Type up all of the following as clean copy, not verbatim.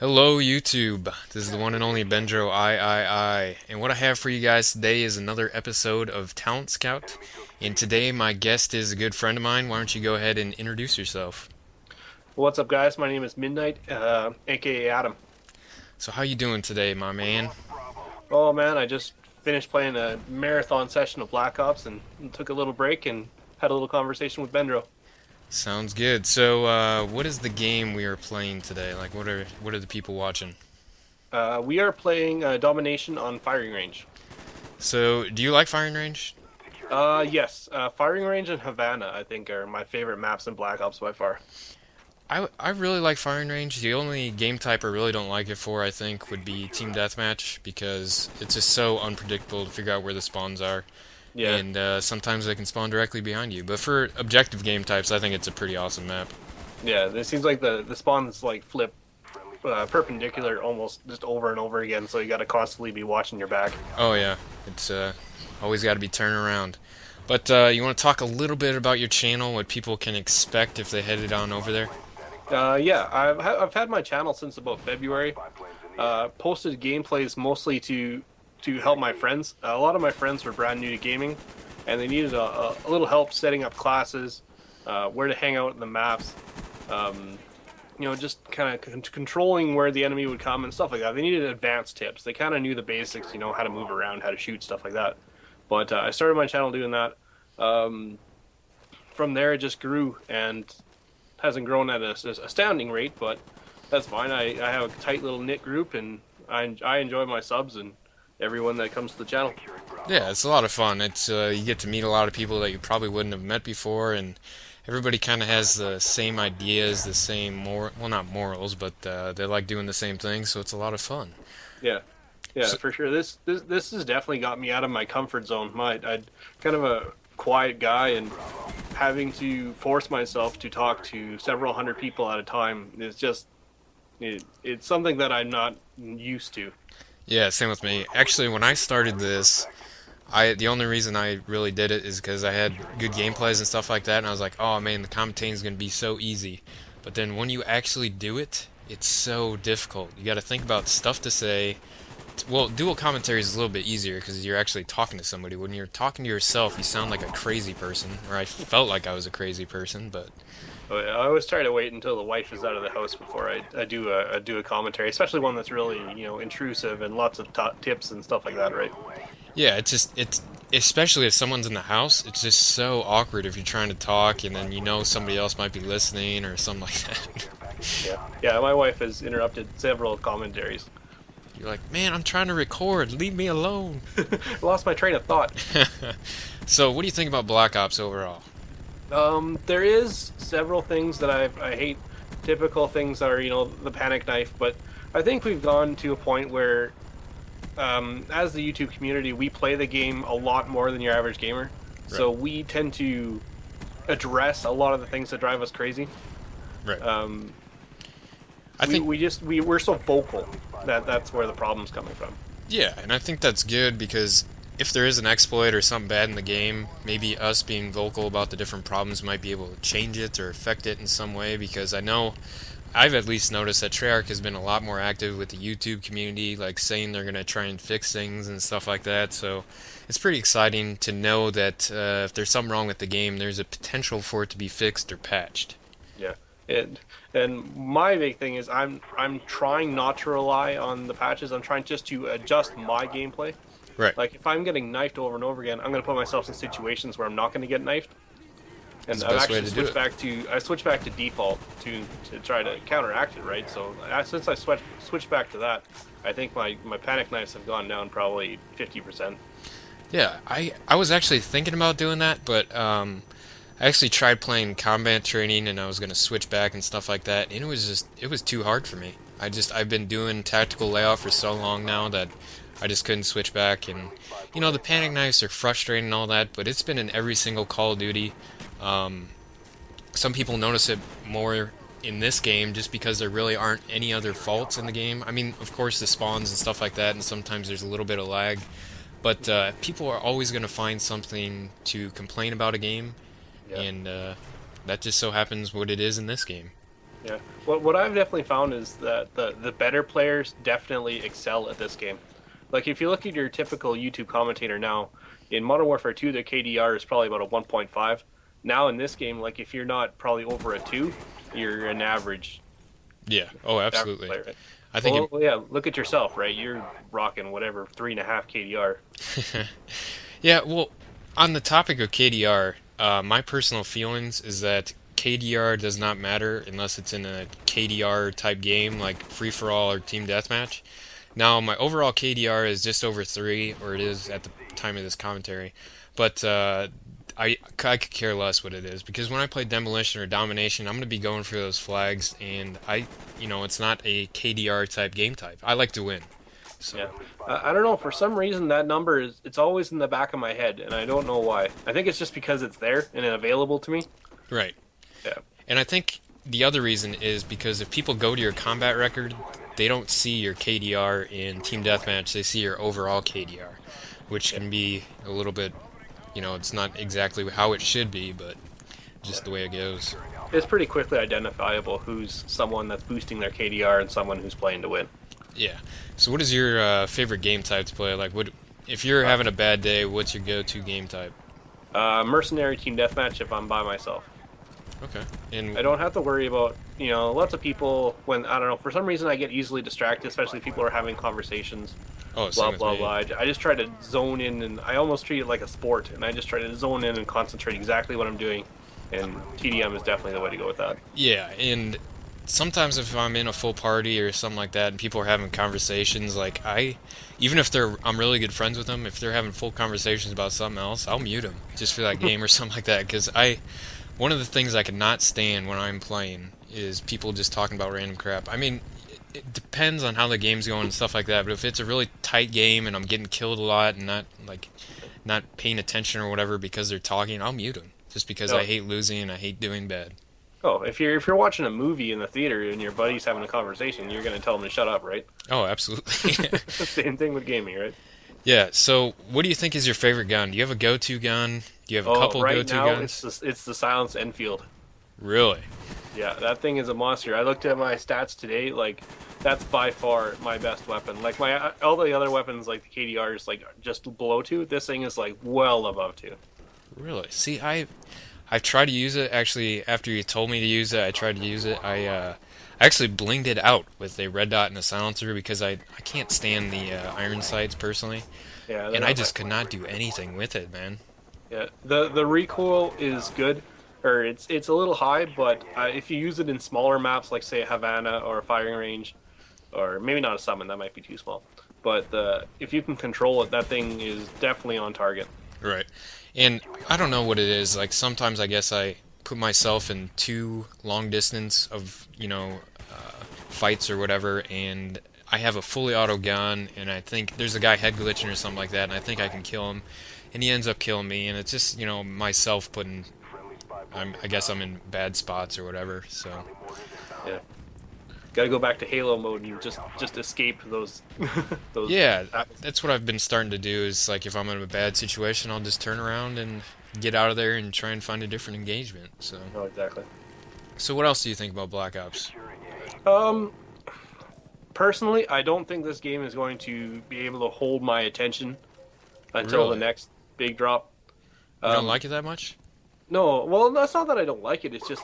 Hello YouTube, this is the one and only Benjo I, and what I have for you guys today is another episode of Talent Scout, and today my guest is a good friend of mine. Why don't you go ahead and introduce yourself? What's up, guys? My name is Midnight, aka Adam. So how you doing today, my man? Oh man, I just finished playing a marathon session of Black Ops and took a little break and had a little conversation with Bendro. Sounds good. So what is the game we are playing today? Like what are the people watching? We are playing Domination on Firing Range. So do you like firing range? Yes, Firing Range and Havana, I think, are my favorite maps in Black Ops by far. I really like firing range. The only game type I really don't like it for, I think, would be team deathmatch because it's just so unpredictable to figure out where the spawns are. Yeah, And sometimes they can spawn directly behind you. But for objective game types, I think it's a pretty awesome map. yeah. It seems like the spawns like flip perpendicular almost just over and over again, so you got to constantly be watching your back. Oh yeah, it's always got to be turning around. But you want to talk a little bit about your channel, what people can expect if they headed on over there? Yeah, I've had my channel since about February. Posted gameplays mostly to help my friends. A lot of my friends were brand new to gaming, and they needed a little help setting up classes, where to hang out in the maps. Um, just kind of controlling where the enemy would come and stuff like that. They needed advanced tips. They kind of knew the basics, how to move around, how to shoot, stuff like that. But I started my channel doing that. Um, from there, it just grew and hasn't grown at an astounding rate, but that's fine. I have a tight little knit group, and I enjoy my subs and everyone that comes to the channel. Yeah, it's a lot of fun. It's you get to meet a lot of people that you probably wouldn't have met before, and everybody kind of has the same ideas, the same well, not morals, but they like doing the same things, so it's a lot of fun. Yeah, yeah, So, for sure. This has definitely got me out of my comfort zone. I'm kind of a quiet guy, and having to force myself to talk to several hundred people at a time is just it's something that I'm not used to. yeah, same with me. Actually, when I started this, the only reason I really did it is because I had good gameplays and stuff like that, and I was like, oh man, the commentating is gonna be so easy. But then when you actually do it, it's so difficult. You got to think about stuff to say. Well, dual commentary is a little bit easier because you're actually talking to somebody. When you're talking to yourself, you sound like a crazy person, or I felt like I was a crazy person. But I always try to wait until the wife is out of the house before I do a commentary, especially one that's really intrusive and lots of tips and stuff like that, right? yeah, it's especially if someone's in the house, it's just so awkward if you're trying to talk and then somebody else might be listening or something like that. Yeah, yeah. My wife has interrupted several commentaries. You're like, man, I'm trying to record. Leave me alone. Lost my train of thought. So, what do you think about Black Ops overall? There is several things that I hate. Typical things are the panic knife, but I think we've gone to a point where, as the YouTube community, we play the game a lot more than your average gamer. Right. So we tend to address a lot of the things that drive us crazy. Right. Um, I we think, we just we're so vocal that that's where the problem's coming from. yeah, and I think that's good because if there is an exploit or something bad in the game, maybe us being vocal about the different problems might be able to change it or affect it in some way. Because I know I've at least noticed that Treyarch has been a lot more active with the YouTube community, like saying they're going to try and fix things and stuff like that. So it's pretty exciting to know that if there's something wrong with the game, there's a potential for it to be fixed or patched. Yeah, and my big thing is I'm trying not to rely on the patches. I'm trying just to adjust my gameplay. Right. Like if I'm getting knifed over and over again, I'm going to put myself in situations where I'm not going to get knifed. That's And the I've best way actually to do it. switched back to default to try to counteract it, right? So since I switched back to that, I think my panic knives have gone down probably 50%. Yeah, I was actually thinking about doing that, but I actually tried playing combat training and I was gonna switch back and stuff like that, and it was too hard for me. I've been doing tactical layout for so long now that I just couldn't switch back, and the panic knives are frustrating and all that, but it's been in every single Call of Duty. Um, some people notice it more in this game just because there really aren't any other faults in the game. I mean, of course, the spawns and stuff like that, and sometimes there's a little bit of lag, but people are always going to find something to complain about a game, Yeah. and that just so happens what it is in this game. Yeah. What I've definitely found is that the better players definitely excel at this game. Like if you look at your typical YouTube commentator now, in Modern Warfare 2, their KDR is probably about a 1.5. Now in this game, like if you're not probably over a 2, you're an Yeah. Oh, average absolutely. player, right? I think Well, yeah, look at yourself, right? You're rocking whatever 3.5 KDR. yeah. Well, on the topic of KDR, my personal feelings is that KDR does not matter unless it's in a KDR type game like free for all or team deathmatch. Now, my overall KDR is just over 3, or it is at the time of this commentary. But I could care less what it is because when I play Demolition or Domination, I'm going to be going for those flags, and it's not a KDR type game type. I like to win. So, Yeah. I don't know. For some reason, that number it's always in the back of my head, and I don't know why. I think it's just because it's there and available to me. right. Yeah. And I think the other reason is because if people go to your combat record, they don't see your KDR in Team Deathmatch, they see your overall KDR, which Yeah. can be a little bit, it's not exactly how it should be, but Yeah. just the way it goes. It's pretty quickly identifiable who's someone that's boosting their KDR and someone who's playing to win. Yeah. So what is your favorite game type to play? Like, what if you're Uh, having a bad day, what's your go-to game type? Mercenary team deathmatch if I'm by myself. Okay. And I don't have to worry about, lots of people when, I don't know, for some reason I get easily distracted, especially if people are having conversations, oh, blah, same with blah, me. blah. I just try to zone in and I almost treat it like a sport and I just try to zone in and concentrate exactly what I'm doing. And TDM is definitely the way to go with that. Yeah, and sometimes if I'm in a full party or something like that and people are having conversations, like even if I'm really good friends with them, if they're having full conversations about something else, I'll mute them just for that game or something like that. Because one of the things I cannot stand when I'm playing is people just talking about random crap. I mean, it depends on how the game's going and stuff like that. But if it's a really tight game and I'm getting killed a lot and not paying attention or whatever because they're talking, I'll mute them just because I No. hate losing and I hate doing bad. Oh, if you're watching a movie in the theater and your buddy's having a conversation, you're gonna tell him to shut up, right? Oh, absolutely. Same thing with gaming, right? Yeah, so what do you think is your favorite gun? Do you have a go-to gun? Do you have a Oh, couple right go-to now guns? it's the Silence Enfield. Really? Yeah, that thing is a monster. I looked at my stats today, like that's by far my best weapon. Like my all the other weapons, like the KDR, is like just below 2. This thing is like well above 2. Really? See, I've tried to use it actually after you told me to use it. I tried to use it. I actually blinged it out with a red dot and a silencer because I can't stand the iron sights personally, Yeah, they're and I not my just could not do anything with it, man. Yeah, the recoil is good, or it's a little high, but if you use it in smaller maps, like say Havana or a firing range, or maybe not a summon, that might be too small. But if you can control it, that thing is definitely on target. Right. And I don't know what it is. Like sometimes I guess I put myself in too long distance of, fights or whatever, and I have a fully auto gun, and I think there's a guy head glitching or something like that, and I think I can kill him, and he ends up killing me, and it's just, myself putting, I guess I'm in bad spots or whatever, so. Yeah, got to go back to Halo mode and just escape those those. Yeah, that's what I've been starting to do is like if I'm in a bad situation, I'll just turn around and get out of there and try and find a different engagement. So, Oh, exactly. so what else do you think about Black Ops? Um, Personally, I don't think this game is going to be able to hold my attention until the Really? next big drop. You don't Um, like it that much? no, well, that's not that I don't like it. It's just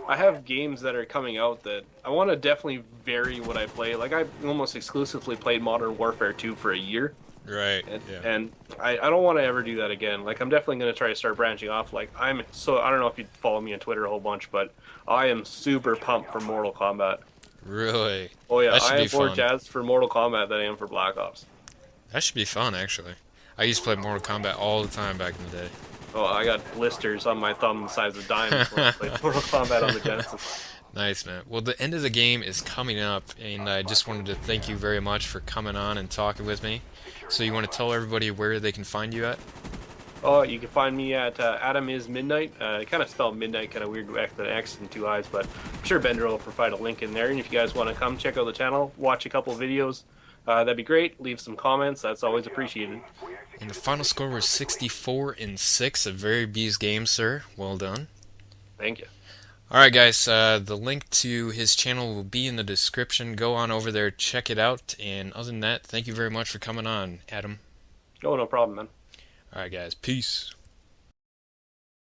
I have games that are coming out that I want to definitely vary what I play. Like I almost exclusively played Modern Warfare 2 for a year, Right. and, Yeah. and I don't want to ever do that again. Like I'm definitely going to try to start branching off. Like I don't know if you follow me on Twitter a whole bunch, but I am super pumped for Mortal Kombat. Really? Oh yeah, That should I be am more fun. jazzed for Mortal Kombat than I am for Black Ops. That should be fun, actually. I used to play Mortal Kombat all the time back in the day. Oh, I got blisters on my thumb the size of diamonds when I played Mortal Kombat on the Genesis. Nice, man. Well, the end of the game is coming up, and I just wanted to thank you very much for coming on and talking with me. So, you want to tell everybody where they can find you at? Oh, you can find me at AdamIZxMiiDNIGHT. Kind of spelled midnight, kind of weird with an X and two eyes, but I'm sure Bender will provide a link in there. And if you guys want to come check out the channel, watch a couple videos, that'd be great. Leave some comments. That's always appreciated. And the final score was 64-6, a very beast game, sir. Well done. Thank you. All right, guys. The link to his channel will be in the description. Go on over there, check it out. And other than that, thank you very much for coming on, Adam. Oh, no problem, man. All right, guys. Peace.